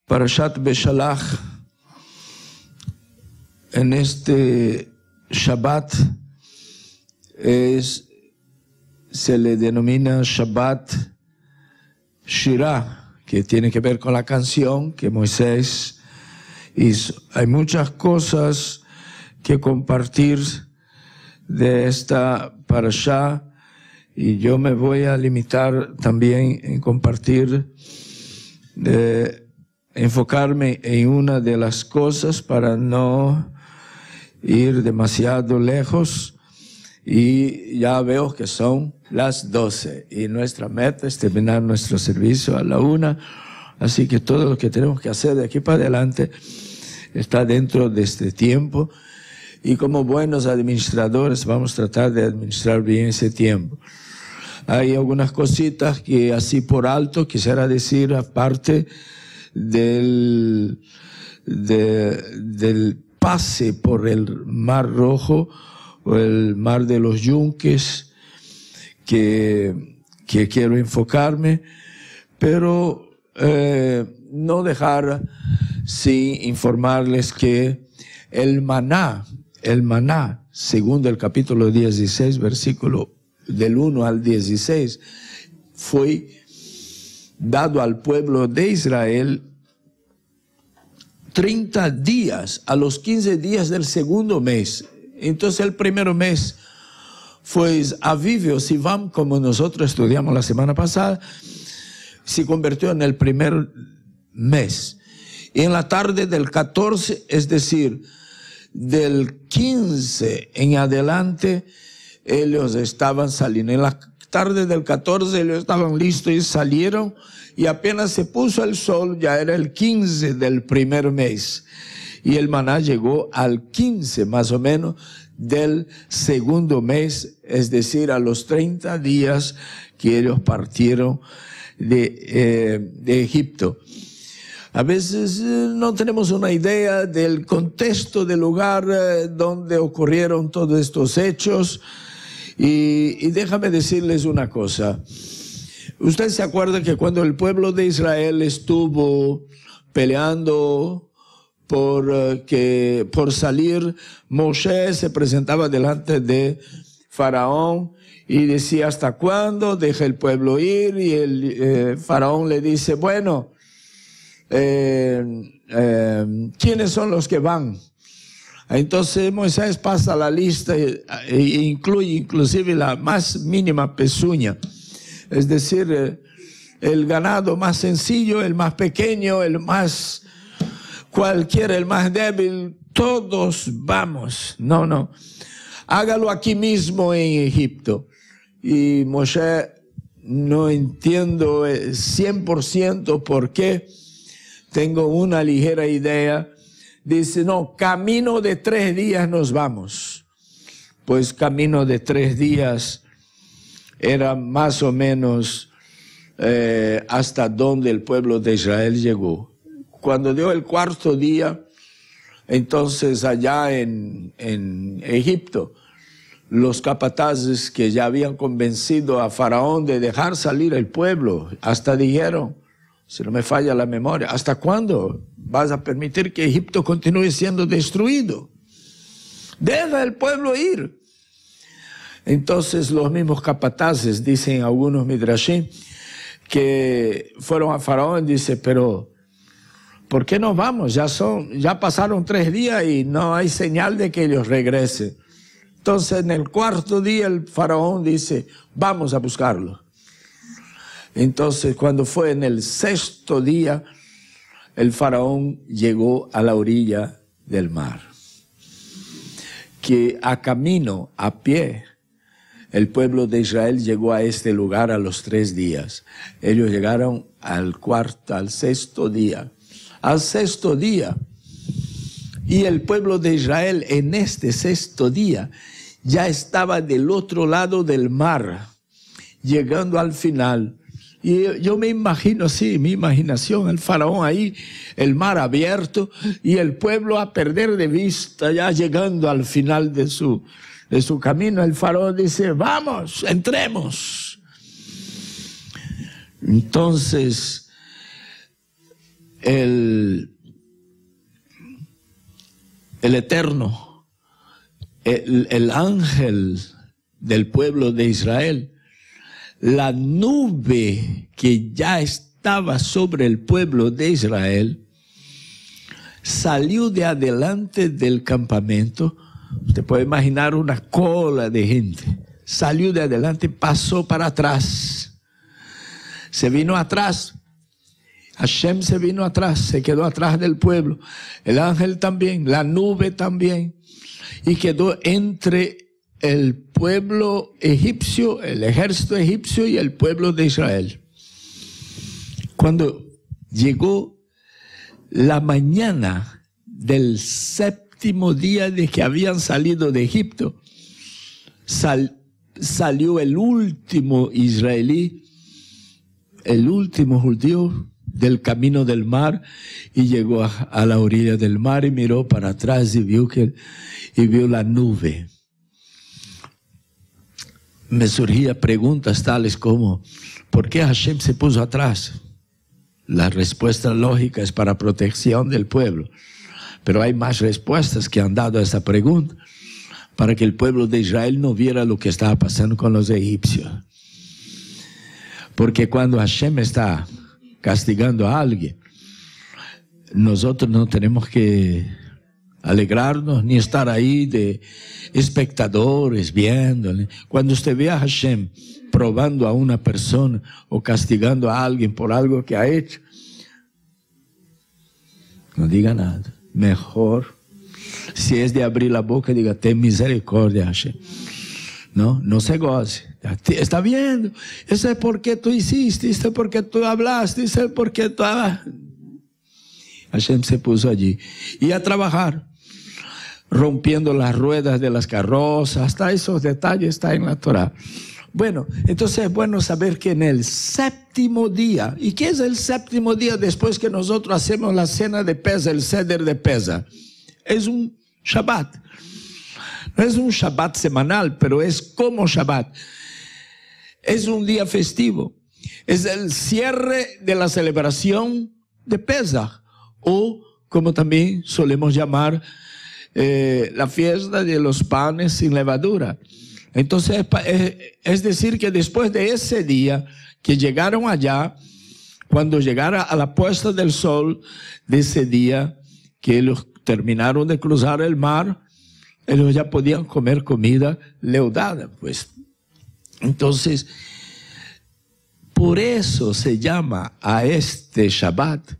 Parashat Beshalach, en este Shabbat, se le denomina Shabbat Shirah, que tiene que ver con la canción que Moisés hizo. Hay muchas cosas que compartir de esta parashá, y yo me voy a limitar también en compartir, enfocarme en una de las cosas para no ir demasiado lejos, y ya veo que son las 12 y nuestra meta es terminar nuestro servicio a la 1, así que todo lo que tenemos que hacer de aquí para adelante está dentro de este tiempo, y como buenos administradores vamos a tratar de administrar bien ese tiempo. Hay algunas cositas que así por alto quisiera decir, aparte del pase por el Mar Rojo o el Mar de los Yunques, que quiero enfocarme, pero no dejar sin informarles que el maná, según el capítulo 16, versículo del 1 al 16, fue dado al pueblo de Israel 30 días, a los 15 días del segundo mes. Entonces el primer mes fue Aviv o Sivam, como nosotros estudiamos la semana pasada, se convirtió en el primer mes. Y en la tarde del 14, es decir, del 15 en adelante, ellos estaban saliendo. En la tarde del 14 ellos estaban listos y salieron, y apenas se puso el sol, ya era el 15 del primer mes. Y el maná llegó al 15 más o menos del segundo mes, es decir, a los 30 días que ellos partieron de Egipto. A veces no tenemos una idea del contexto del lugar donde ocurrieron todos estos hechos. Y déjame decirles una cosa. Usted se acuerda que cuando el pueblo de Israel estuvo peleando por salir, Moshe se presentaba delante de Faraón y decía: ¿hasta cuándo? Deja el pueblo ir. Y el Faraón le dice: bueno, ¿quiénes son los que van? Entonces Moisés pasa la lista e incluye inclusive la más mínima pezuña, es decir, el ganado más sencillo, el más pequeño, el más cualquiera, el más débil, todos vamos. No, hágalo aquí mismo en Egipto. Y Moshe, no entiendo 100% por qué, tengo una ligera idea. Dice: no, camino de 3 días nos vamos. Pues camino de 3 días era más o menos hasta donde el pueblo de Israel llegó. Cuando dio el 4.º día, entonces allá en Egipto, los capataces que ya habían convencido a Faraón de dejar salir el pueblo, hasta dijeron, si no me falla la memoria: ¿hasta cuándo vas a permitir que Egipto continúe siendo destruido? Deja el pueblo ir. Entonces los mismos capataces, dicen algunos midrashim, que fueron a Faraón y dice: pero ¿por qué nos vamos? Ya pasaron 3 días y no hay señal de que ellos regresen. Entonces en el 4.º día el Faraón dice: vamos a buscarlo. Entonces cuando fue en el 6.º día, el Faraón llegó a la orilla del mar, que a camino, a pie, el pueblo de Israel llegó a este lugar a los 3 días. Ellos llegaron al 6.º día. Al 6.º día. Y el pueblo de Israel en este 6.º día ya estaba del otro lado del mar, llegando al final. Y yo me imagino, sí, mi imaginación, el Faraón ahí, el mar abierto y el pueblo a perder de vista, ya llegando al final de su camino. El Faraón dice: vamos, entremos. Entonces, el el Eterno, el ángel del pueblo de Israel, la nube que ya estaba sobre el pueblo de Israel, salió de adelante del campamento. Usted puede imaginar una cola de gente. Salió de adelante, pasó para atrás. Se vino atrás. Hashem se vino atrás, se quedó atrás del pueblo. El ángel también, la nube también. Y quedó entre el pueblo egipcio, el ejército egipcio y el pueblo de Israel. Cuando llegó la mañana del séptimo día de que habían salido de Egipto, salió el último israelí, el último judío del camino del mar, y llegó a la orilla del mar y miró para atrás y vio la nube. Me surgían preguntas tales como: ¿por qué Hashem se puso atrás? La respuesta lógica es para protección del pueblo. Pero hay más respuestas que han dado a esa pregunta, para que el pueblo de Israel no viera lo que estaba pasando con los egipcios. Porque cuando Hashem está castigando a alguien, nosotros no tenemos que alegrarnos ni estar ahí de espectadores viéndole. Cuando usted ve a Hashem probando a una persona o castigando a alguien por algo que ha hecho, no diga nada. Mejor, si es de abrir la boca, diga: ten misericordia, Hashem. No se goce. Está viendo, eso es porque tú hiciste, eso es porque tú hablaste, eso es porque tú... Hashem se puso allí y a trabajar, rompiendo las ruedas de las carrozas. Hasta esos detalles está en la Torah. Bueno, entonces es bueno saber que en el séptimo día, ¿y qué es el séptimo día después que nosotros hacemos la cena de Pesa, el Seder de Pesa? Es un Shabbat. No es un Shabbat semanal, pero es como Shabbat. Es un día festivo. Es el cierre de la celebración de Pesach, o como también solemos llamar la fiesta de los panes sin levadura. Entonces, es decir que después de ese día que llegaron allá, cuando llegara a la puesta del sol de ese día que ellos terminaron de cruzar el mar, ellos ya podían comer comida leudada, pues. Entonces, por eso se llama a este Shabbat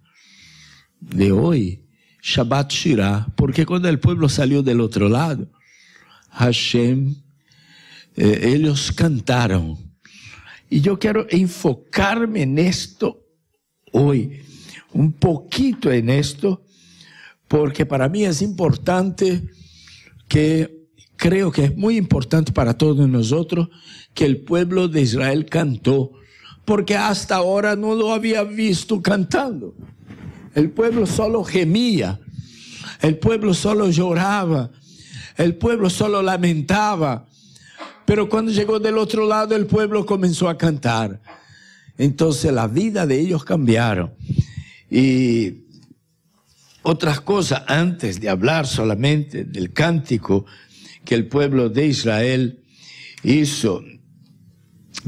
de hoy Shabbat Shirah, porque cuando el pueblo salió del otro lado, Hashem, ellos cantaron. Y yo quiero enfocarme en esto hoy, un poquito en esto, porque para mí es importante, que creo que es muy importante para todos nosotros, que el pueblo de Israel cantó, porque hasta ahora no lo había visto cantando. El pueblo solo gemía, el pueblo solo lloraba, el pueblo solo lamentaba. Pero cuando llegó del otro lado, el pueblo comenzó a cantar. Entonces la vida de ellos cambiaron. Y otras cosas, antes de hablar solamente del cántico que el pueblo de Israel hizo,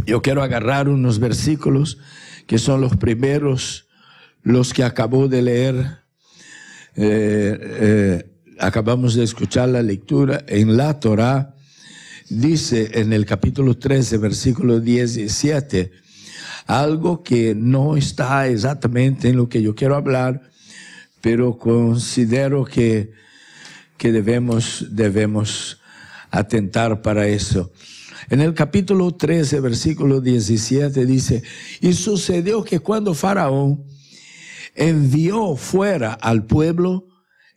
yo quiero agarrar unos versículos que son los primeros, los que acabo de leer. Acabamos de escuchar la lectura en la Torah. Dice en el capítulo 13, versículo 17, algo que no está exactamente en lo que yo quiero hablar, pero considero que debemos atentar para eso. En el capítulo 13, versículo 17 dice: y sucedió que cuando Faraón envió fuera al pueblo,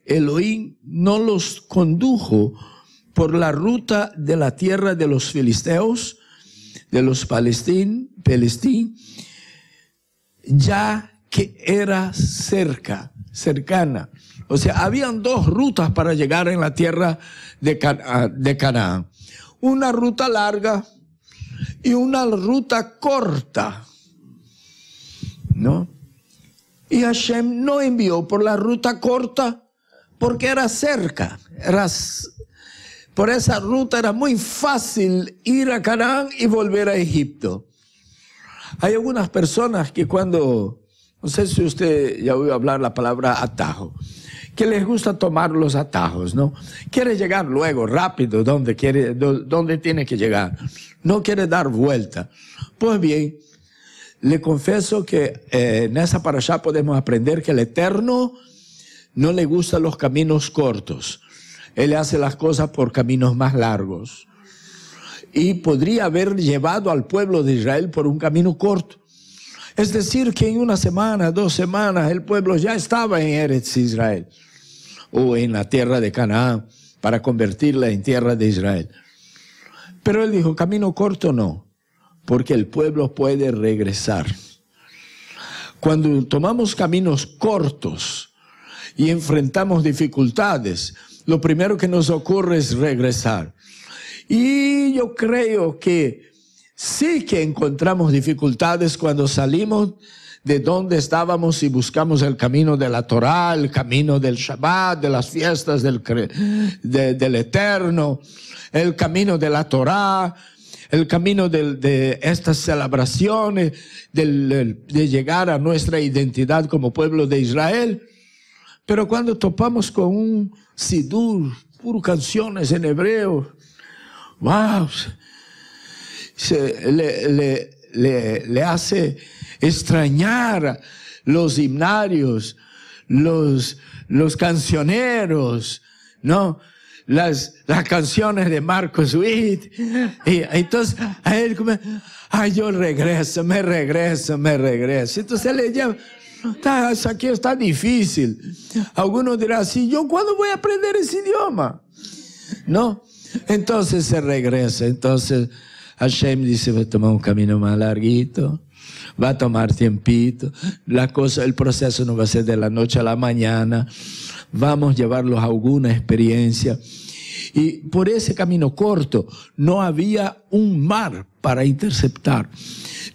Elohim no los condujo por la ruta de la tierra de los filisteos, de los palestinos, ya que era cercana. O sea, habían dos rutas para llegar en la tierra de Canaán. Una ruta larga y una ruta corta, ¿no? Y Hashem no envió por la ruta corta porque era cerca, por esa ruta era muy fácil ir a Canaán y volver a Egipto. Hay algunas personas que cuando, no sé si usted ya oído hablar la palabra atajo, que les gusta tomar los atajos, ¿no? Quiere llegar luego, rápido, donde tiene que llegar. No quiere dar vuelta. Pues bien, le confieso que en esa parashá podemos aprender que el Eterno no le gustan los caminos cortos. Él hace las cosas por caminos más largos. Y podría haber llevado al pueblo de Israel por un camino corto. Es decir, que en 1 semana, 2 semanas, el pueblo ya estaba en Eretz Israel, o en la tierra de Canaán, para convertirla en tierra de Israel. Pero él dijo, camino corto no, porque el pueblo puede regresar. Cuando tomamos caminos cortos y enfrentamos dificultades, lo primero que nos ocurre es regresar. Y yo creo que sí que encontramos dificultades cuando salimos de donde estábamos y buscamos el camino de la Torá, el camino del Shabbat, de las fiestas del Eterno, el camino de la Torá, el camino de estas celebraciones, de llegar a nuestra identidad como pueblo de Israel. Pero cuando topamos con un sidur, puro canciones en hebreo, wow, le hace extrañar los himnarios, los cancioneros, ¿no? Las canciones de Marcos Witt. Y entonces a él como, ay, yo regreso. Entonces él le llama, eso aquí está difícil. Algunos dirán así, ¿yo cuándo voy a aprender ese idioma? ¿No? Entonces se regresa. Entonces Hashem dice, va a tomar un camino más larguito, va a tomar tiempito, el proceso no va a ser de la noche a la mañana, vamos a llevarlos a alguna experiencia. Y por ese camino corto no había un mar para interceptar,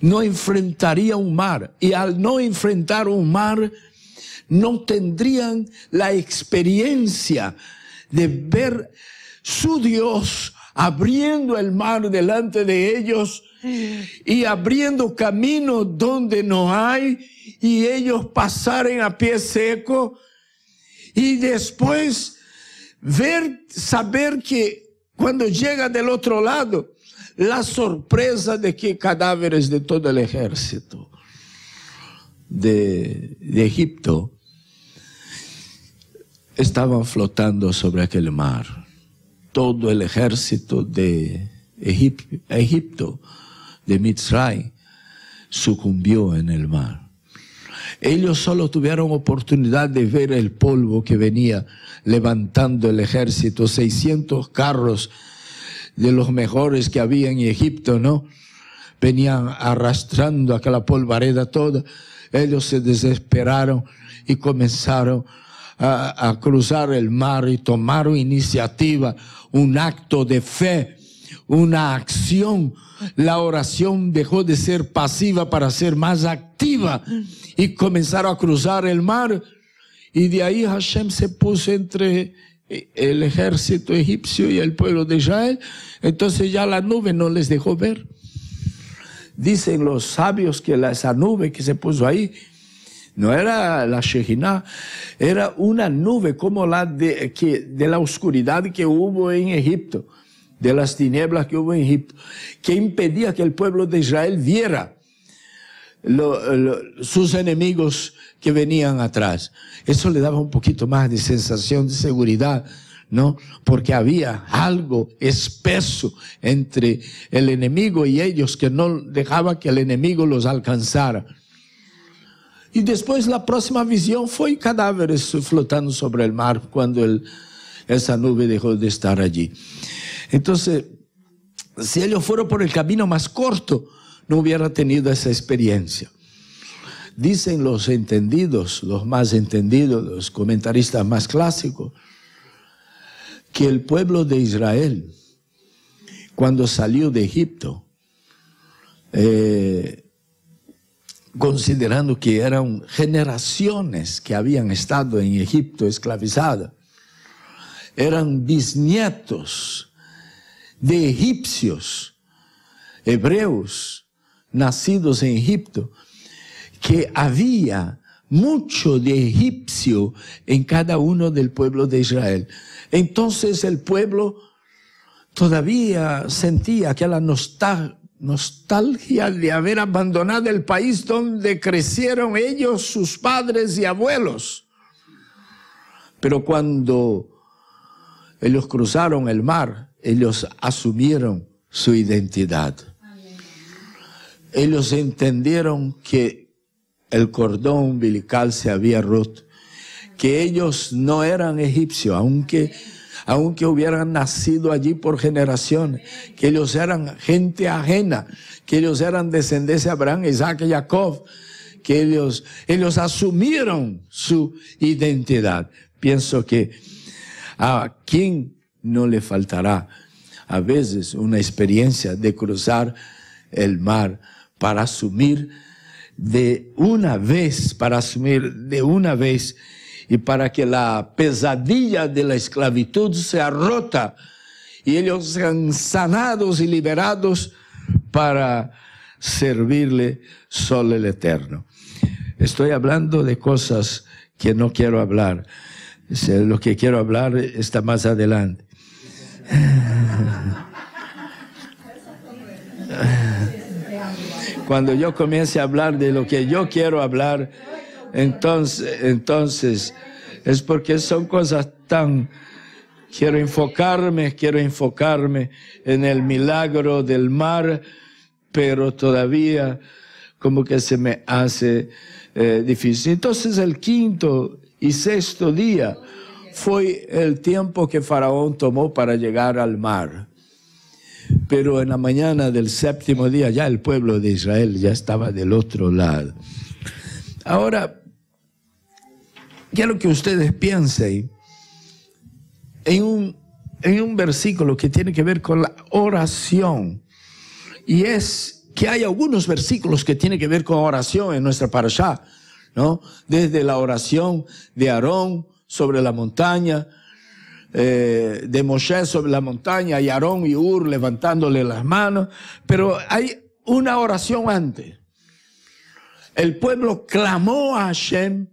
no enfrentaría un mar, y al no enfrentar un mar no tendrían la experiencia de ver su Dios abriendo el mar delante de ellos y abriendo camino donde no hay, y ellos pasaren a pie seco, y después saber que cuando llega del otro lado, la sorpresa de que cadáveres de todo el ejército de Egipto estaban flotando sobre aquel mar. Todo el ejército de Egipto, de Mitzray, sucumbió en el mar. Ellos solo tuvieron oportunidad de ver el polvo que venía levantando el ejército, 600 carros de los mejores que había en Egipto, ¿no? Venían arrastrando aquella polvareda toda. Ellos se desesperaron y comenzaron a cruzar el mar y tomaron iniciativa, un acto de fe, una acción. La oración dejó de ser pasiva para ser más activa y comenzaron a cruzar el mar, y de ahí Hashem se puso entre el ejército egipcio y el pueblo de Israel. Entonces ya la nube no les dejó ver. Dicen los sabios que esa nube que se puso ahí no era la Shekinah, era una nube como la de la oscuridad que hubo en Egipto, de las tinieblas que hubo en Egipto, que impedía que el pueblo de Israel viera sus enemigos que venían atrás. Eso le daba un poquito más de sensación de seguridad, ¿no? Porque había algo espeso entre el enemigo y ellos que no dejaba que el enemigo los alcanzara. Y después la próxima visión fue cadáveres flotando sobre el mar cuando esa nube dejó de estar allí. Entonces, si ellos fueron por el camino más corto, no hubiera tenido esa experiencia. Dicen los entendidos, los más entendidos, los comentaristas más clásicos, que el pueblo de Israel, cuando salió de Egipto, considerando que eran generaciones que habían estado en Egipto esclavizadas, eran bisnietos de egipcios, hebreos, nacidos en Egipto, que había mucho de egipcio en cada uno del pueblo de Israel. Entonces el pueblo todavía sentía aquella nostalgia de haber abandonado el país donde crecieron ellos, sus padres y abuelos. Pero cuando ellos cruzaron el mar, ellos asumieron su identidad. Ellos entendieron que el cordón umbilical se había roto, que ellos no eran egipcios, aunque hubieran nacido allí por generaciones, que ellos eran gente ajena, que ellos eran descendencia de Abraham, Isaac y Jacob, que ellos asumieron su identidad. Pienso que a quien no le faltará a veces una experiencia de cruzar el mar para asumir de una vez, y para que la pesadilla de la esclavitud sea rota y ellos sean sanados y liberados para servirle solo el Eterno. Estoy hablando de cosas que no quiero hablar. Lo que quiero hablar está más adelante. Cuando yo comience a hablar de lo que yo quiero hablar, entonces es porque son cosas tan... Quiero enfocarme en el milagro del mar, pero todavía como que se me hace difícil. Entonces el quinto y sexto día fue el tiempo que Faraón tomó para llegar al mar. Pero en la mañana del séptimo día ya el pueblo de Israel ya estaba del otro lado. Ahora, quiero que ustedes piensen en un versículo que tiene que ver con la oración. Y es que hay algunos versículos que tienen que ver con oración en nuestra parashá, ¿no? Desde la oración de Aarón sobre la montaña, de Moshe sobre la montaña, y Aarón y Ur levantándole las manos. Pero hay una oración antes. El pueblo clamó a Hashem,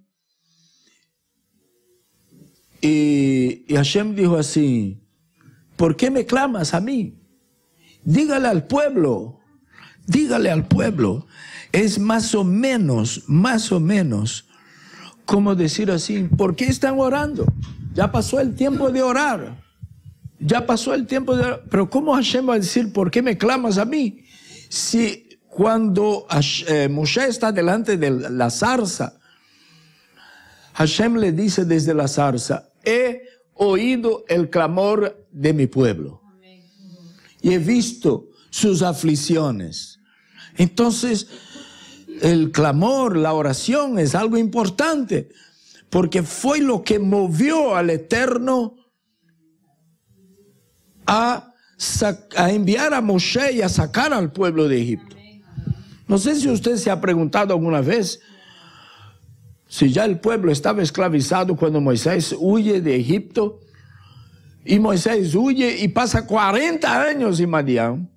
y Hashem dijo así: ¿por qué me clamas a mí? Dígale al pueblo. Es más o menos, como decir así: ¿por qué están orando? Ya pasó el tiempo de orar. Pero ¿cómo Hashem va a decir: ¿por qué me clamas a mí? Si cuando Moshe está delante de la zarza, Hashem le dice desde la zarza: he oído el clamor de mi pueblo y he visto sus aflicciones. Entonces, el clamor, la oración es algo importante, porque fue lo que movió al Eterno a enviar a Moshe y a sacar al pueblo de Egipto. No sé si usted se ha preguntado alguna vez si ya el pueblo estaba esclavizado cuando Moisés huye de Egipto, y Moisés huye y pasa 40 años en Madián.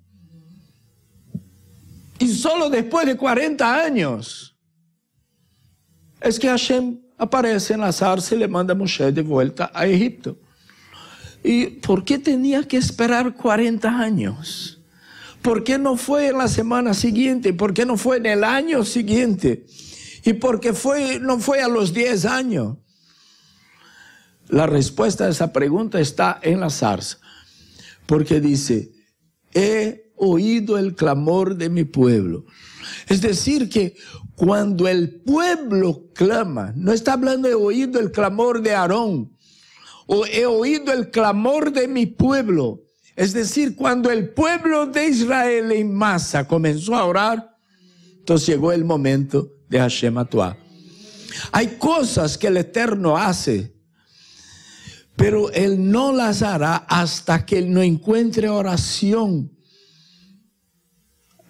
Y solo después de 40 años es que Hashem aparece en la zarza y le manda a Moshe de vuelta a Egipto. ¿Y por qué tenía que esperar 40 años? ¿Por qué no fue en la semana siguiente? ¿Por qué no fue en el año siguiente? ¿Y por qué no fue a los 10 años? La respuesta a esa pregunta está en la zarza. Porque dice: he oído el clamor de mi pueblo. Es decir, que cuando el pueblo clama, no está hablando de oído el clamor de Aarón, o he oído el clamor de mi pueblo. Es decir, cuando el pueblo de Israel en masa comenzó a orar, entonces llegó el momento de Hashem actuar. Hay cosas que el Eterno hace, pero Él no las hará hasta que Él no encuentre oración.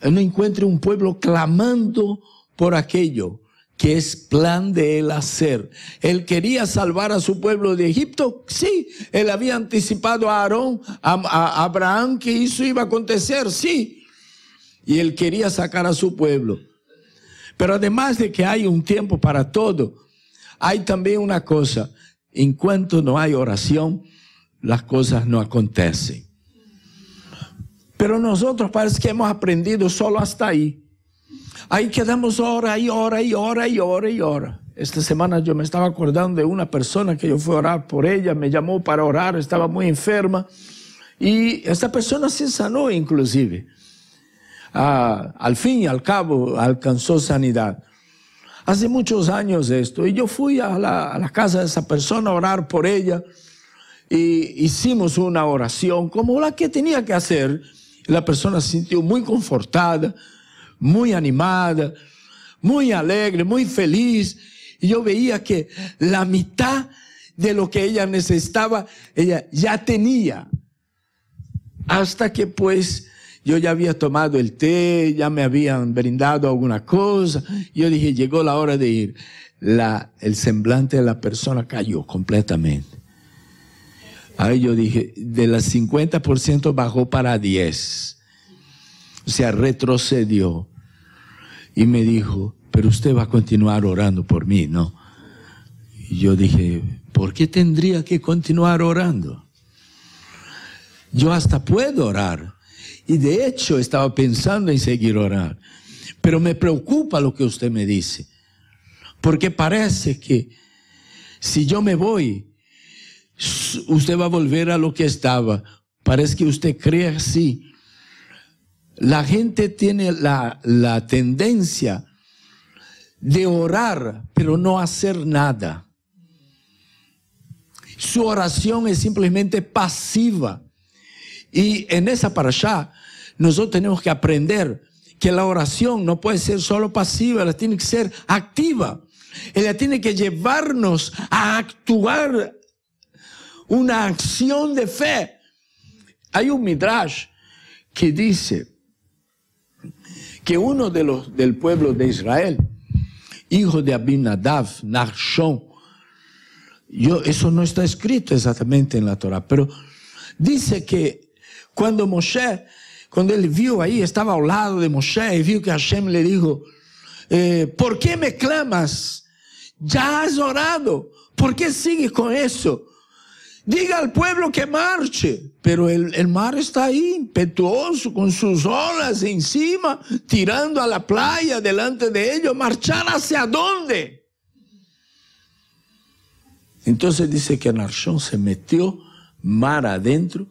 Él no encuentre un pueblo clamando por aquello que es plan de él hacer. Él quería salvar a su pueblo de Egipto, sí. Él había anticipado a Aarón, a Abraham, que eso iba a acontecer, sí. Y él quería sacar a su pueblo. Pero además de que hay un tiempo para todo, hay también una cosa: en cuanto no hay oración, las cosas no acontecen. Pero nosotros parece que hemos aprendido solo hasta ahí. Ahí quedamos hora y hora y hora y hora y hora. Esta semana yo me estaba acordando de una persona que yo fui a orar por ella, me llamó para orar, estaba muy enferma. Y esta persona se sanó inclusive. Al fin y al cabo alcanzó sanidad. Hace muchos años esto, y yo fui a la casa de esa persona a orar por ella, y hicimos una oración como la que tenía que hacer. La persona se sintió muy confortada, muy animada, muy alegre, muy feliz, y yo veía que la mitad de lo que ella necesitaba, ella ya tenía. Hasta que pues yo ya había tomado el té, ya me habían brindado alguna cosa. Yo dije, llegó la hora de ir. El semblante de la persona cayó completamente. Ahí yo dije, de las 50% bajó para 10. O sea, retrocedió. Y me dijo, pero usted va a continuar orando por mí, ¿no? Y yo dije, ¿por qué tendría que continuar orando? Yo hasta puedo orar. Y de hecho estaba pensando en seguir orando. Pero me preocupa lo que usted me dice. Porque parece que si yo me voy, usted va a volver a lo que estaba. Parece que usted cree así. La gente tiene la tendencia de orar, pero no hacer nada. Su oración es simplemente pasiva. Y en esa parashá, nosotros tenemos que aprender que la oración no puede ser solo pasiva, ella tiene que ser activa. Ella tiene que llevarnos a actuar una acción de fe. Hay un midrash que dice que uno del pueblo de Israel, hijo de Abinadab, Nachshon, eso no está escrito exactamente en la Torah, pero dice que cuando él vio ahí, estaba al lado de Moshe y vio que Hashem le dijo, ¿por qué me clamas? Ya has orado, ¿por qué sigues con eso? Diga al pueblo que marche. Pero el mar está ahí, impetuoso, con sus olas encima, tirando a la playa delante de ellos. ¿Marchar hacia dónde? Entonces dice que Nachshon se metió mar adentro,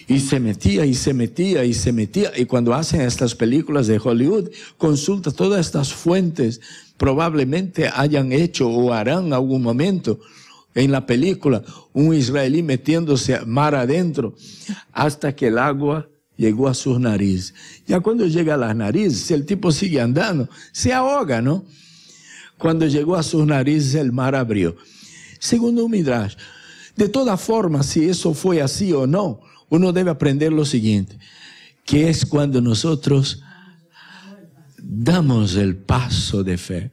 y se metía, y se metía, y se metía. Y cuando hacen estas películas de Hollywood, consulta todas estas fuentes, probablemente hayan hecho o harán algún momento en la película un israelí metiéndose mar adentro hasta que el agua llegó a sus narices. Ya cuando llega a las narices, si el tipo sigue andando, se ahoga, ¿no? Cuando llegó a sus narices, el mar abrió. Segundo un midrash, de todas formas, si eso fue así o no, uno debe aprender lo siguiente, que es cuando nosotros damos el paso de fe.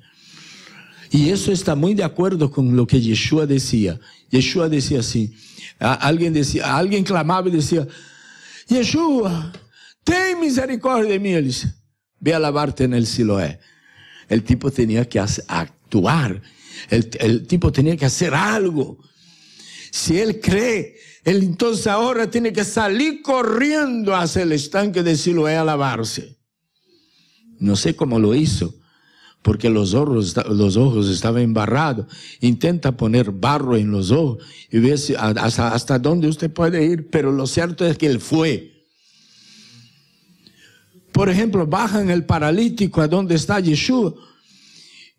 Y eso está muy de acuerdo con lo que Yeshua decía. Yeshua decía así, alguien clamaba y decía, Yeshua, ten misericordia de mí. Él dice, ve a lavarte en el Siloé. El tipo tenía que actuar, el tipo tenía que hacer algo. Si él cree, él entonces ahora tiene que salir corriendo hacia el estanque de Siloé a lavarse. No sé cómo lo hizo, porque los ojos estaban embarrados. Intenta poner barro en los ojos y ver hasta dónde usted puede ir, pero lo cierto es que él fue. Por ejemplo, bajan el paralítico a donde está Yeshua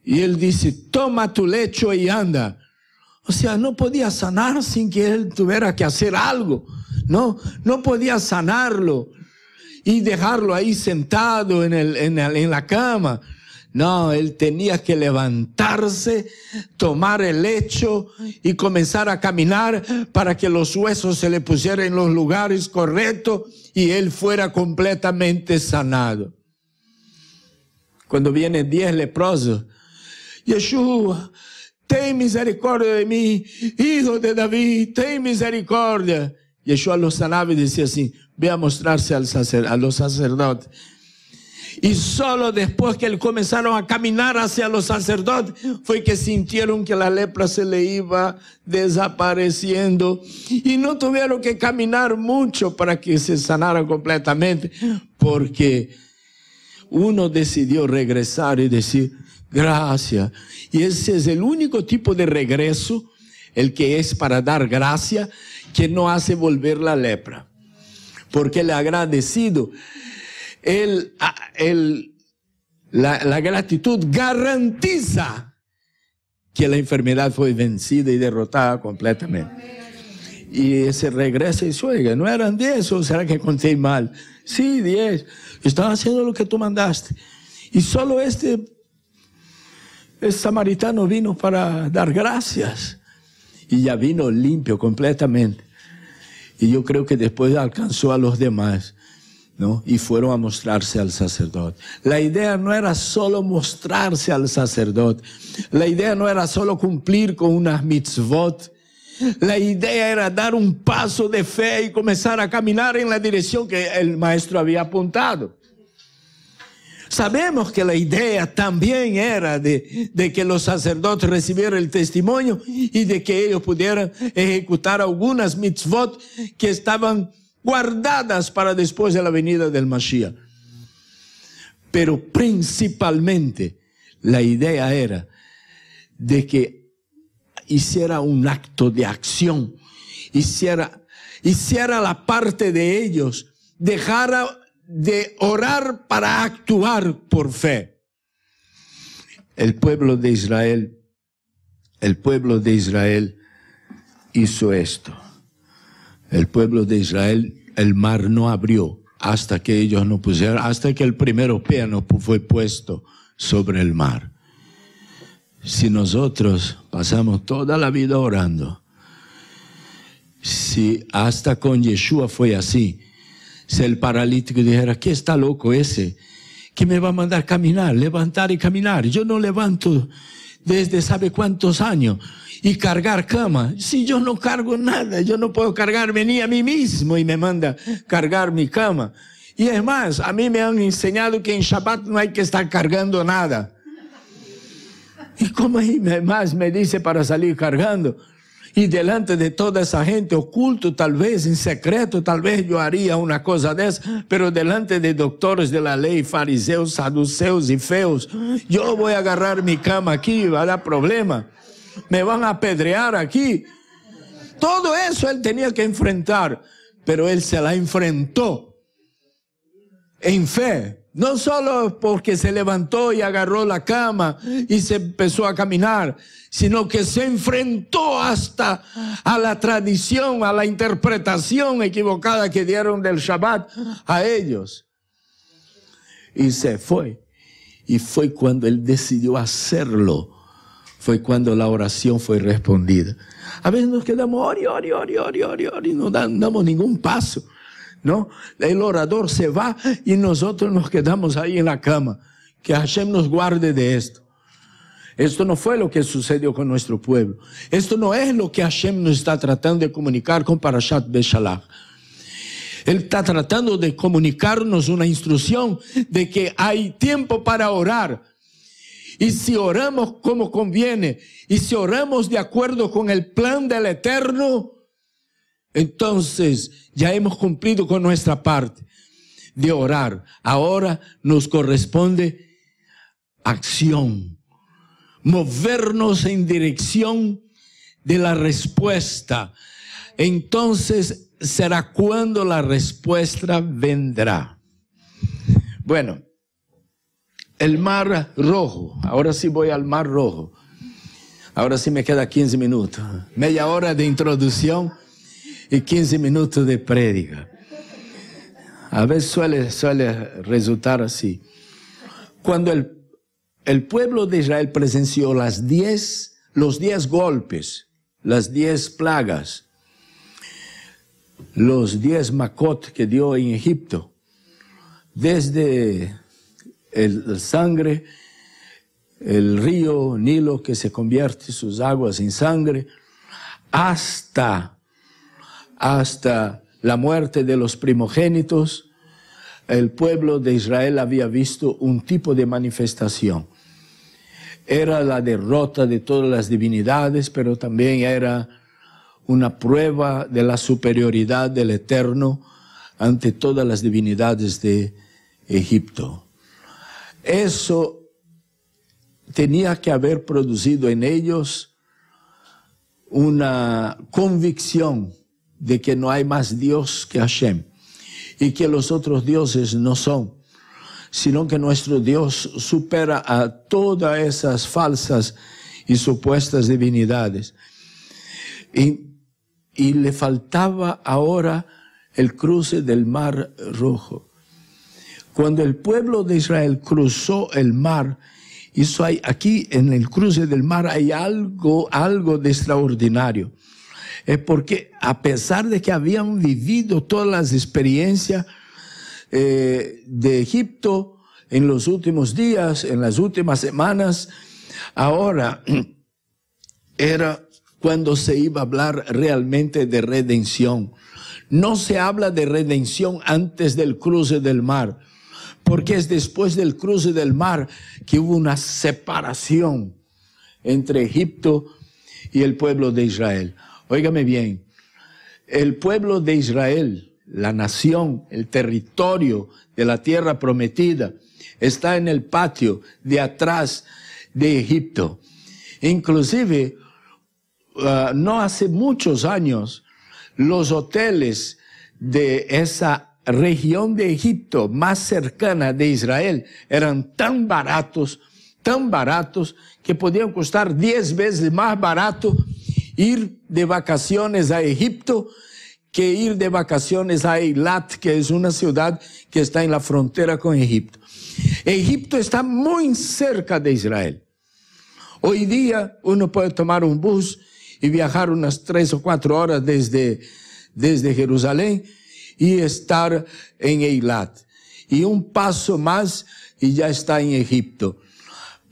y él dice, toma tu lecho y anda. O sea, no podía sanar sin que él tuviera que hacer algo. No podía sanarlo y dejarlo ahí sentado en la cama. No, él tenía que levantarse, tomar el lecho y comenzar a caminar para que los huesos se le pusieran en los lugares correctos y él fuera completamente sanado. Cuando vienen 10 leprosos, Yeshua, ten misericordia de mí, hijo de David, ten misericordia. Yeshua lo sanaba y decía así, ve a mostrarse a los sacerdotes. Y solo después que comenzaron a caminar hacia los sacerdotes, fue que sintieron que la lepra se le iba desapareciendo. Y no tuvieron que caminar mucho para que se sanaran completamente, porque uno decidió regresar y decir, gracias. Y ese es el único tipo de regreso, el que es para dar gracia, que no hace volver la lepra. Porque el agradecido, la gratitud garantiza que la enfermedad fue vencida y derrotada completamente. Y ese regreso y dice, oiga, ¿no eran 10 o será que conté mal? Sí, 10. Estaban haciendo lo que tú mandaste. Y solo este samaritano vino para dar gracias. Y ya vino limpio completamente. Y yo creo que después alcanzó a los demás, ¿no? Y fueron a mostrarse al sacerdote. La idea no era solo mostrarse al sacerdote. La idea no era solo cumplir con unas mitzvot. La idea era dar un paso de fe y comenzar a caminar en la dirección que el maestro había apuntado. Sabemos que la idea también era de que los sacerdotes recibieran el testimonio y de que ellos pudieran ejecutar algunas mitzvot que estaban guardadas para después de la venida del Mashiach. Pero principalmente la idea era de que hiciera un acto de acción, hiciera la parte de ellos, dejara de orar para actuar por fe. El pueblo de Israel hizo esto. El pueblo de Israel, el mar no abrió hasta que ellos no pusieron, hasta que el primer pie no fue puesto sobre el mar. Si nosotros pasamos toda la vida orando, si hasta con Yeshua fue así, si el paralítico dijera, ¿qué está loco ese? ¿Qué me va a mandar caminar, levantar y caminar? Yo no levanto desde sabe cuántos años. Y cargar cama. Si yo no cargo nada, yo no puedo cargarme ni a mí mismo y me manda cargar mi cama. Y es más, a mí me han enseñado que en Shabbat no hay que estar cargando nada. Y como más me dice para salir cargando. Y delante de toda esa gente, oculto tal vez, en secreto, tal vez yo haría una cosa de esa, pero delante de doctores de la ley, fariseos, saduceos y feos, yo voy a agarrar mi cama aquí, va a dar problema. Me van a apedrear aquí. Todo eso él tenía que enfrentar, pero él se la enfrentó en fe. No solo porque se levantó y agarró la cama y se empezó a caminar, sino que se enfrentó hasta a la tradición, a la interpretación equivocada que dieron del Shabbat a ellos. Y se fue. Y fue cuando él decidió hacerlo. Fue cuando la oración fue respondida. A veces nos quedamos ori, y no damos ningún paso. ¿No? El orador se va y nosotros nos quedamos ahí en la cama. Que Hashem nos guarde de esto. Esto no fue lo que sucedió con nuestro pueblo. Esto no es lo que Hashem nos está tratando de comunicar con Parashat Beshalach. Él está tratando de comunicarnos una instrucción de que hay tiempo para orar. Y si oramos como conviene, y si oramos de acuerdo con el plan del Eterno, entonces ya hemos cumplido con nuestra parte de orar. Ahora nos corresponde acción, movernos en dirección de la respuesta. Entonces será cuando la respuesta vendrá. Bueno, el Mar Rojo. Ahora sí voy al Mar Rojo. Ahora sí me queda 15 minutos. Media hora de introducción y 15 minutos de prédica. A veces suele resultar así. Cuando el pueblo de Israel presenció los 10 golpes, las 10 plagas, los 10 Makot que dio en Egipto, desde el sangre, el río Nilo que se convierte sus aguas en sangre, hasta la muerte de los primogénitos, el pueblo de Israel había visto un tipo de manifestación. Era la derrota de todas las divinidades, pero también era una prueba de la superioridad del Eterno ante todas las divinidades de Egipto. Eso tenía que haber producido en ellos una convicción de que no hay más Dios que Hashem y que los otros dioses no son, sino que nuestro Dios supera a todas esas falsas y supuestas divinidades. Y le faltaba ahora el cruce del Mar Rojo. Cuando el pueblo de Israel cruzó el mar, aquí en el cruce del mar hay algo de extraordinario. Es porque a pesar de que habían vivido todas las experiencias de Egipto en los últimos días, en las últimas semanas, ahora era cuando se iba a hablar realmente de redención. No se habla de redención antes del cruce del mar, porque es después del cruce del mar que hubo una separación entre Egipto y el pueblo de Israel. Óigame bien, el pueblo de Israel, la nación, el territorio de la tierra prometida, está en el patio de atrás de Egipto. Inclusive, no hace muchos años, los hoteles de esa región de Egipto más cercana de Israel eran tan baratos, que podían costar 10 veces más barato ir de vacaciones a Egipto que ir de vacaciones a Eilat, que es una ciudad que está en la frontera con Egipto. Egipto está muy cerca de Israel. Hoy día uno puede tomar un bus y viajar unas 3 o 4 horas desde Jerusalén y estar en Eilat. Y un paso más y ya está en Egipto.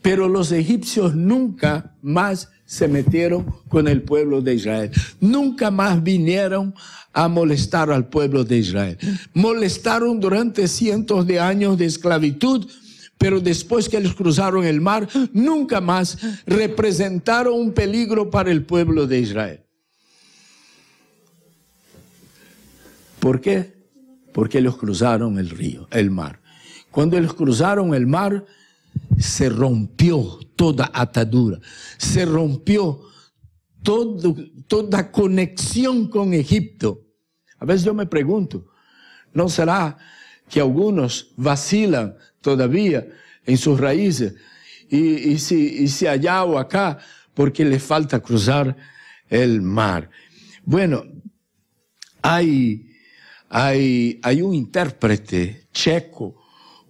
Pero los egipcios nunca más se metieron con el pueblo de Israel. Nunca más vinieron a molestar al pueblo de Israel. Molestaron durante cientos de años de esclavitud, pero después que ellos cruzaron el mar, nunca más representaron un peligro para el pueblo de Israel. ¿Por qué? Porque ellos cruzaron el mar. Cuando ellos cruzaron el mar, se rompió toda atadura, se rompió toda conexión con Egipto. A veces yo me pregunto, ¿no será que algunos vacilan todavía en sus raíces y si allá o acá porque les falta cruzar el mar? Bueno, hay un intérprete checo,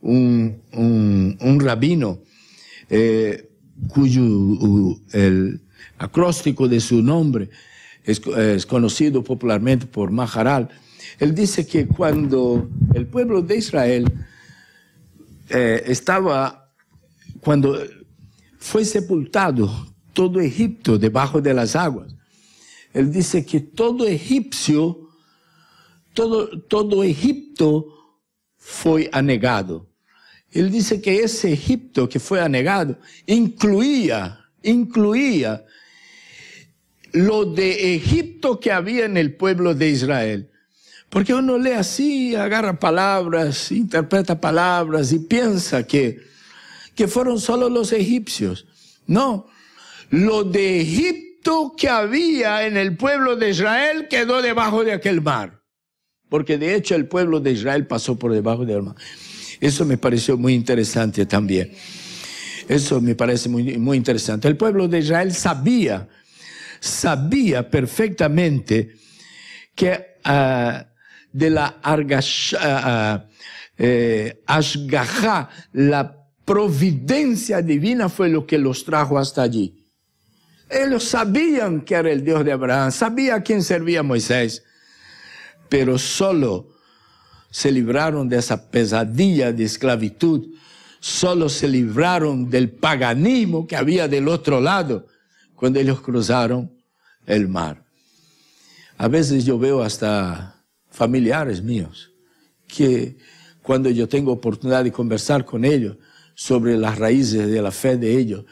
un rabino, cuyo el acróstico de su nombre es conocido popularmente por Maharal. Él dice que cuando el pueblo de Israel cuando fue sepultado todo Egipto debajo de las aguas, él dice que todo Egipto fue anegado. Él dice que ese Egipto que fue anegado incluía lo de Egipto que había en el pueblo de Israel. Porque uno lee así, agarra palabras, interpreta palabras y piensa que fueron solo los egipcios. No, lo de Egipto que había en el pueblo de Israel quedó debajo de aquel mar. Porque de hecho el pueblo de Israel pasó por debajo del mar. Eso me pareció muy interesante también. Eso me parece muy, muy interesante. El pueblo de Israel sabía perfectamente que de la Ashgajá, la providencia divina fue lo que los trajo hasta allí. Ellos sabían que era el Dios de Abraham, sabía a quién servía Moisés, pero solo se libraron de esa pesadilla de esclavitud, solo se libraron del paganismo que había del otro lado cuando ellos cruzaron el mar. A veces yo veo hasta familiares míos que cuando yo tengo oportunidad de conversar con ellos sobre las raíces de la fe de ellos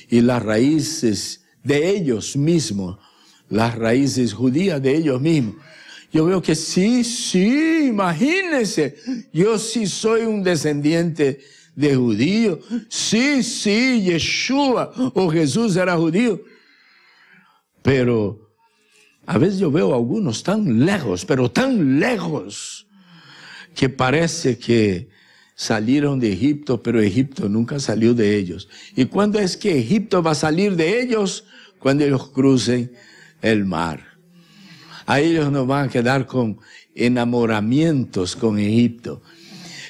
y las raíces de ellos mismos, las raíces judías de ellos mismos, yo veo que sí, imagínense, yo sí soy un descendiente de judío, sí, Yeshua o Jesús era judío, pero a veces yo veo a algunos tan lejos, pero tan lejos, que parece que salieron de Egipto, pero Egipto nunca salió de ellos. ¿Y cuándo es que Egipto va a salir de ellos? Cuando ellos crucen el mar. A ellos no van a quedar con enamoramientos con Egipto.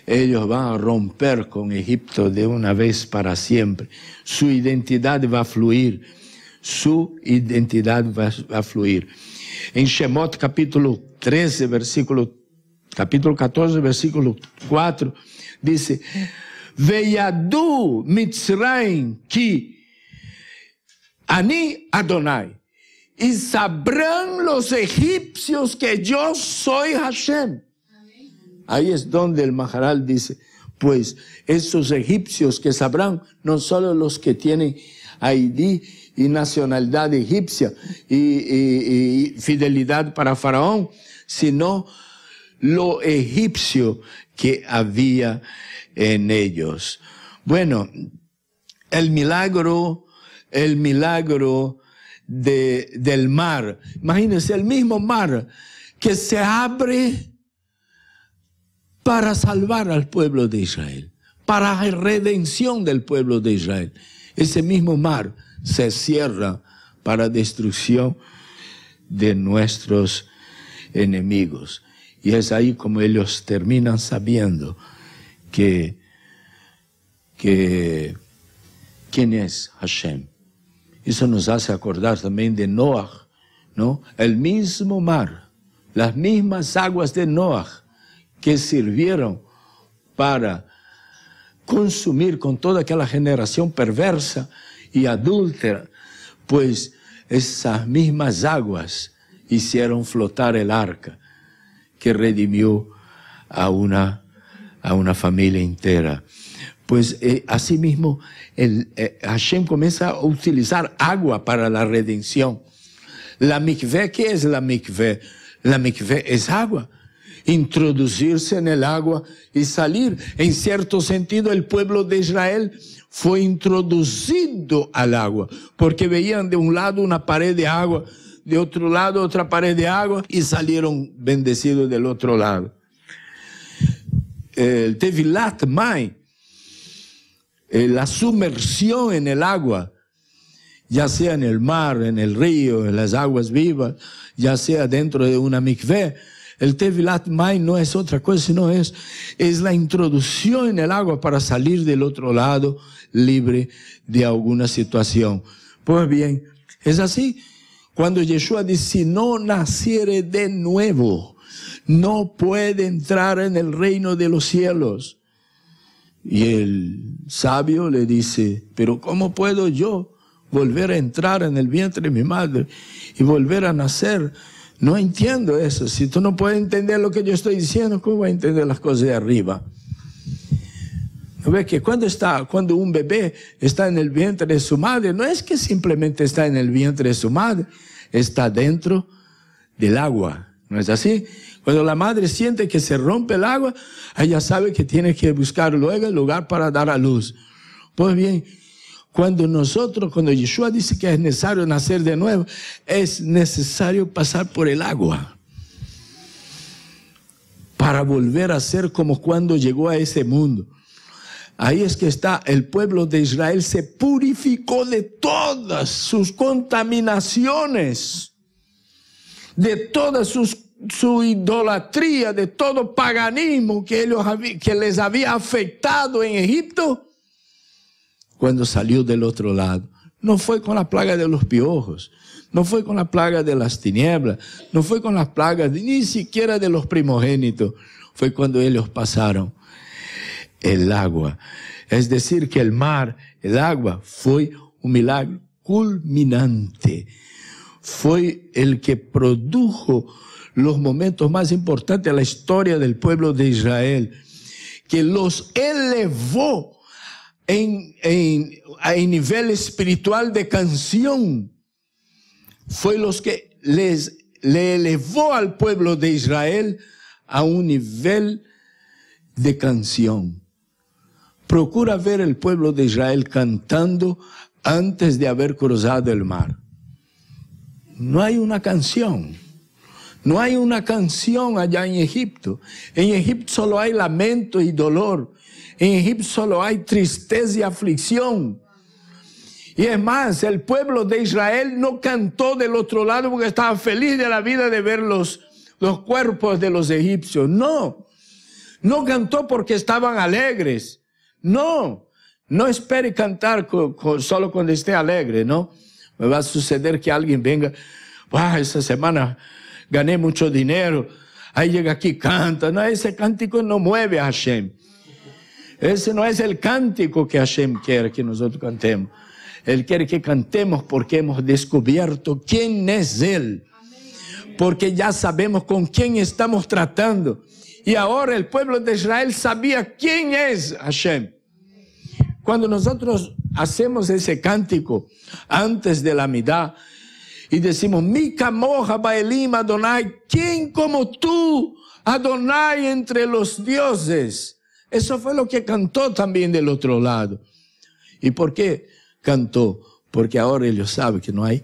Ellos van a romper con Egipto de una vez para siempre. Su identidad va a fluir. Su identidad va a fluir. En Shemot capítulo 14, versículo 4, dice, Veyadu Mitzrayim ki ani Adonai. Y sabrán los egipcios que yo soy Hashem. Ahí es donde el Maharal dice, pues esos egipcios que sabrán, no solo los que tienen ID y nacionalidad egipcia y fidelidad para Faraón, sino lo egipcio que había en ellos. Bueno, el milagro del mar. Imagínense, el mismo mar que se abre para salvar al pueblo de Israel, para la redención del pueblo de Israel. Ese mismo mar se cierra para destrucción de nuestros enemigos. Y es ahí como ellos terminan sabiendo que quién es Hashem. Eso nos hace acordar también de Noah, ¿no? El mismo mar, las mismas aguas de Noah que sirvieron para consumir con toda aquella generación perversa y adúltera, pues esas mismas aguas hicieron flotar el arca que redimió a una familia entera. Pues asimismo Hashem comienza a utilizar agua para la redención. La mikveh, ¿qué es la mikveh? La mikveh es agua. Introducirse en el agua y salir. En cierto sentido, el pueblo de Israel fue introducido al agua, porque veían de un lado una pared de agua, de otro lado otra pared de agua, y salieron bendecidos del otro lado. El Tevilat Mai, la sumersión en el agua, ya sea en el mar, en el río, en las aguas vivas, ya sea dentro de una mikveh, el Tevilat Mai no es otra cosa, sino es la introducción en el agua para salir del otro lado libre de alguna situación. Pues bien, es así. Cuando Yeshua dice, si no naciere de nuevo, no puede entrar en el reino de los cielos. Y el sabio le dice, pero ¿cómo puedo yo volver a entrar en el vientre de mi madre y volver a nacer? No entiendo eso. Si tú no puedes entender lo que yo estoy diciendo, ¿cómo vas a entender las cosas de arriba? ¿No ves que cuando un bebé está en el vientre de su madre, no es que simplemente está en el vientre de su madre, está dentro del agua? ¿No es así? Cuando la madre siente que se rompe el agua, ella sabe que tiene que buscar luego el lugar para dar a luz. Pues bien, cuando Yeshua dice que es necesario nacer de nuevo, es necesario pasar por el agua para volver a ser como cuando llegó a ese mundo. Ahí es que está, el pueblo de Israel se purificó de todas sus contaminaciones, de toda su idolatría, de todo paganismo que les había afectado en Egipto. Cuando salió del otro lado, no fue con la plaga de los piojos, no fue con la plaga de las tinieblas, no fue con las plagas ni siquiera de los primogénitos, fue cuando ellos pasaron el agua. Es decir, que el mar, el agua, fue un milagro culminante. Fue el que produjo los momentos más importantes de la historia del pueblo de Israel, que los elevó en nivel espiritual de canción. Fue los que le elevó al pueblo de Israel a un nivel de canción. Procura ver el pueblo de Israel cantando antes de haber cruzado el mar. No hay una canción. No hay una canción allá en Egipto. En Egipto solo hay lamento y dolor. En Egipto solo hay tristeza y aflicción. Y es más, el pueblo de Israel no cantó del otro lado porque estaba feliz de la vida de ver los cuerpos de los egipcios. No. No cantó porque estaban alegres. No. No espere cantar solo cuando esté alegre, ¿no? Me va a suceder que alguien venga, esta semana gané mucho dinero, ahí llega aquí y canta. No, ese cántico no mueve a Hashem. Ese no es el cántico que Hashem quiere que nosotros cantemos. Él quiere que cantemos porque hemos descubierto quién es Él. Porque ya sabemos con quién estamos tratando. Y ahora el pueblo de Israel sabía quién es Hashem. Cuando nosotros hacemos ese cántico antes de la Midá y decimos, Mi kamoja baelim Adonai, ¿quién como tú, Adonai, entre los dioses? Eso fue lo que cantó también del otro lado. ¿Y por qué cantó? Porque ahora ellos saben que no hay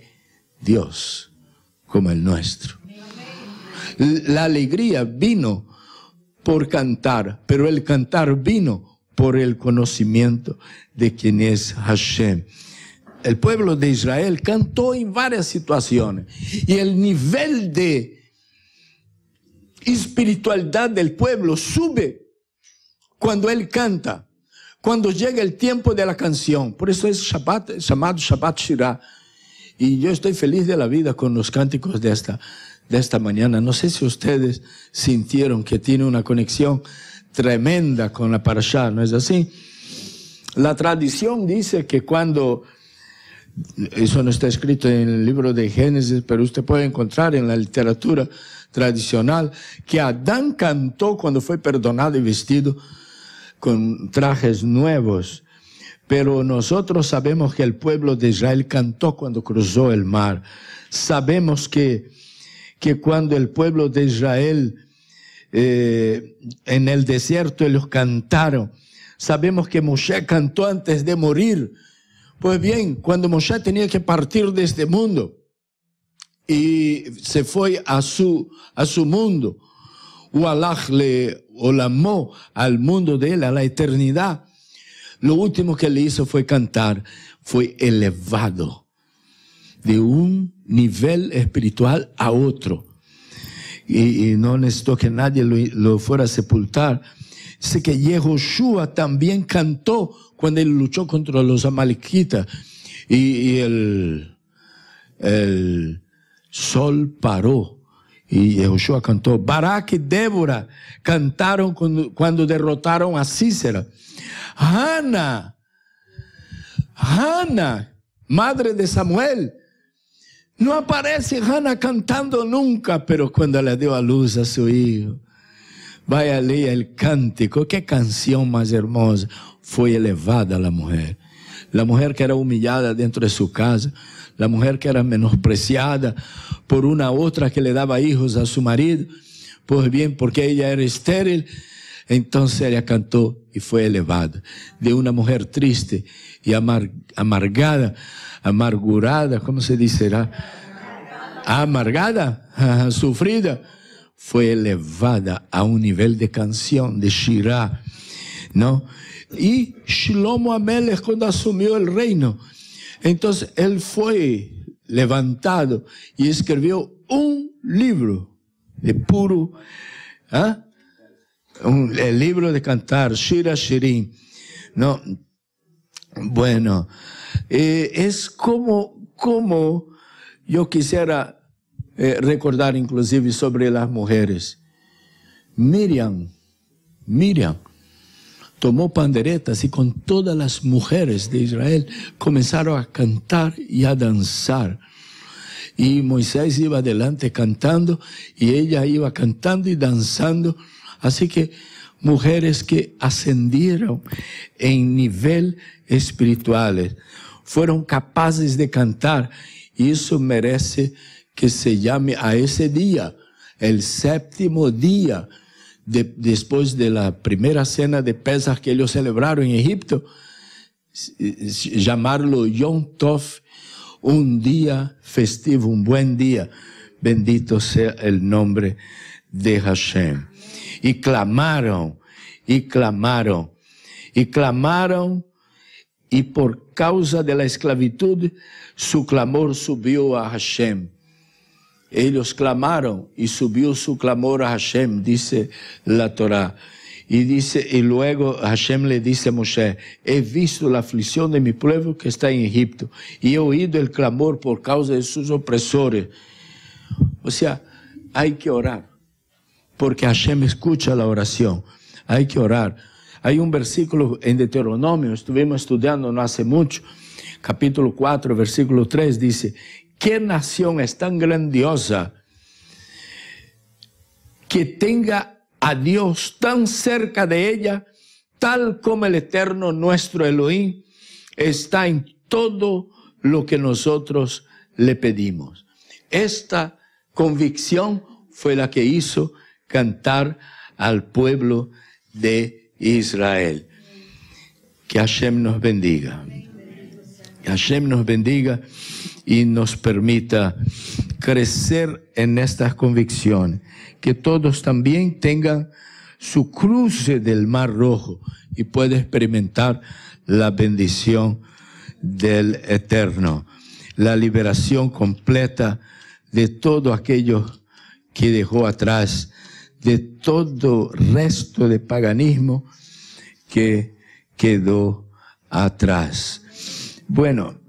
Dios como el nuestro. La alegría vino por cantar, pero el cantar vino por el conocimiento de quién es Hashem. El pueblo de Israel cantó en varias situaciones. Y el nivel de espiritualidad del pueblo sube cuando él canta, cuando llega el tiempo de la canción. Por eso es Shabbat, llamado Shabbat Shirah. Y yo estoy feliz de la vida con los cánticos de esta mañana. No sé si ustedes sintieron que tiene una conexión tremenda con la parashá, ¿no es así? La tradición dice que cuando, eso no está escrito en el libro de Génesis, pero usted puede encontrar en la literatura tradicional, que Adán cantó cuando fue perdonado y vestido con trajes nuevos. Pero nosotros sabemos que el pueblo de Israel cantó cuando cruzó el mar. Sabemos que cuando el pueblo de Israel en el desierto ellos cantaron. Sabemos que Moshe cantó antes de morir. Pues bien, cuando Moshe tenía que partir de este mundo y se fue a su mundo, Ualach le olamó, al mundo de él, a la eternidad, lo último que le hizo fue cantar. Fue elevado de un nivel espiritual a otro. Y no necesitó que nadie lo fuera a sepultar. Dice que Yehoshua también cantó cuando él luchó contra los amalequitas. Y el sol paró. Y Yehoshua cantó. Barak y Débora cantaron cuando derrotaron a Sísera. Hannah, madre de Samuel. No aparece Hannah cantando nunca, pero cuando le dio a luz a su hijo, vaya a leer el cántico. Qué canción más hermosa. Fue elevada la mujer que era humillada dentro de su casa, la mujer que era menospreciada por una otra que le daba hijos a su marido. Pues bien, porque ella era estéril, entonces ella cantó y fue elevada. De una mujer triste y amargurada, ¿cómo se dice? Amargada, sufrida, fue elevada a un nivel de canción, de Shirah, ¿no? Y Shlomo Amelech, cuando asumió el reino, entonces él fue levantado y escribió un libro de puro, el libro de cantar, Shira Shirim, ¿no? Bueno, es como yo quisiera recordar inclusive sobre las mujeres. Miriam, tomó panderetas y con todas las mujeres de Israel comenzaron a cantar y a danzar. Y Moisés iba adelante cantando y ella iba cantando y danzando. Así que mujeres que ascendieron en nivel espiritual, fueron capaces de cantar, y eso merece que se llame a ese día, el séptimo día, después de la primera cena de Pesach que ellos celebraron en Egipto, llamarlo Yom Tov, un día festivo, un buen día. Bendito sea el nombre de Hashem. Y clamaron, y clamaron, y clamaron, y por causa de la esclavitud, su clamor subió a Hashem. Ellos clamaron y subió su clamor a Hashem, dice la Torá. Y dice, y luego Hashem le dice a Moshe: he visto la aflicción de mi pueblo que está en Egipto, y he oído el clamor por causa de sus opresores. O sea, hay que orar, porque Hashem escucha la oración. Hay que orar. Hay un versículo en Deuteronomio, estuvimos estudiando no hace mucho, capítulo 4, versículo 3, dice: ¿qué nación es tan grandiosa que tenga a Dios tan cerca de ella, tal como el eterno nuestro Elohim está en todo lo que nosotros le pedimos? Esta convicción fue la que hizo cantar al pueblo de Israel. Que Hashem nos bendiga. Que Hashem nos bendiga y nos permita crecer en estas convicciones. Que todos también tengan su cruce del Mar Rojo y puedan experimentar la bendición del Eterno. La liberación completa de todo aquello que dejó atrás, de todo resto de paganismo que quedó atrás. Bueno,